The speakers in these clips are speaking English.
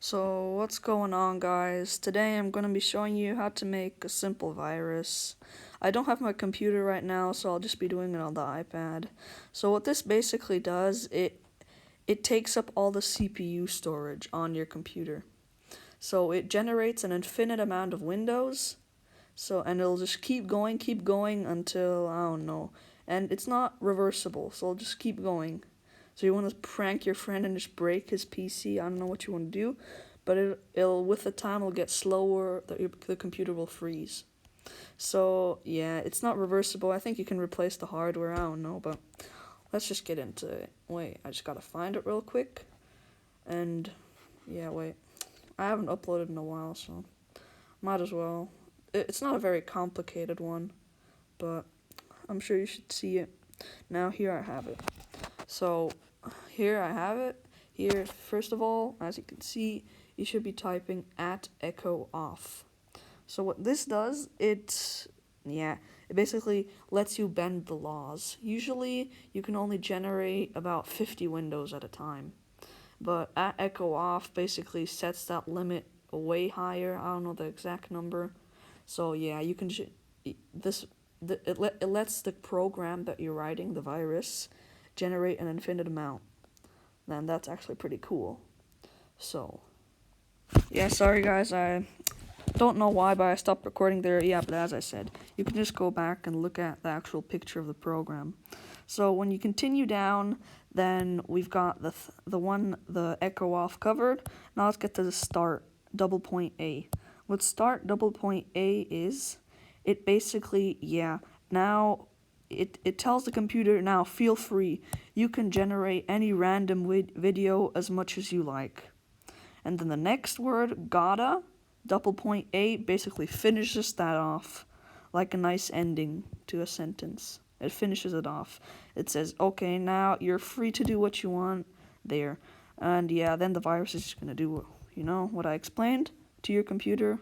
So what's going on, guys? Today I'm going to be showing you how to make a simple virus. I don't have my computer right now, so I'll just be doing it on the iPad. So what this basically does, it takes up all the CPU storage on your computer. So it generates an infinite amount of windows. And it'll just keep going until I don't know. And it's not reversible, so it'll just keep going. So you want to prank your friend and just break his PC. I don't know what you want to do, but it'll with the time it'll get slower. The computer will freeze. So yeah, it's not reversible. I think you can replace the hardware. I don't know, but let's just get into it. Wait, I just gotta find it real quick. And yeah, wait, I haven't uploaded in a while, so might as well. It's not a very complicated one, but I'm sure you should see it. Now here I have it. So here I have it. Here, first of all, as you can see, you should be typing @echo off. So what this does, it basically lets you bend the laws. Usually, you can only generate about 50 windows at a time, but @echo off basically sets that limit way higher. I don't know the exact number. So yeah, you can it lets the program that you're writing, the virus, generate an infinite amount. Then that's actually pretty cool. So, yeah, sorry guys, I don't know why, but I stopped recording there. Yeah, but as I said, you can just go back and look at the actual picture of the program. So when you continue down, then we've got the echo off covered. Now let's get to the start, double point A. What start double point A is, it basically, now it tells the computer, now feel free. You can generate any random video as much as you like. And then the next word, gotta, double point A, basically finishes that off like a nice ending to a sentence. It finishes it off. It says, okay, now you're free to do what you want there. And yeah, then the virus is just gonna do, what I explained to your computer.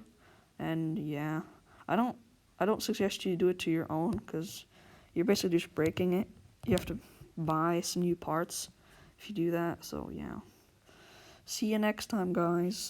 And yeah, I don't suggest you do it to your own, because you're basically just breaking it. You have to buy some new parts if you do that. So yeah. See you next time, guys.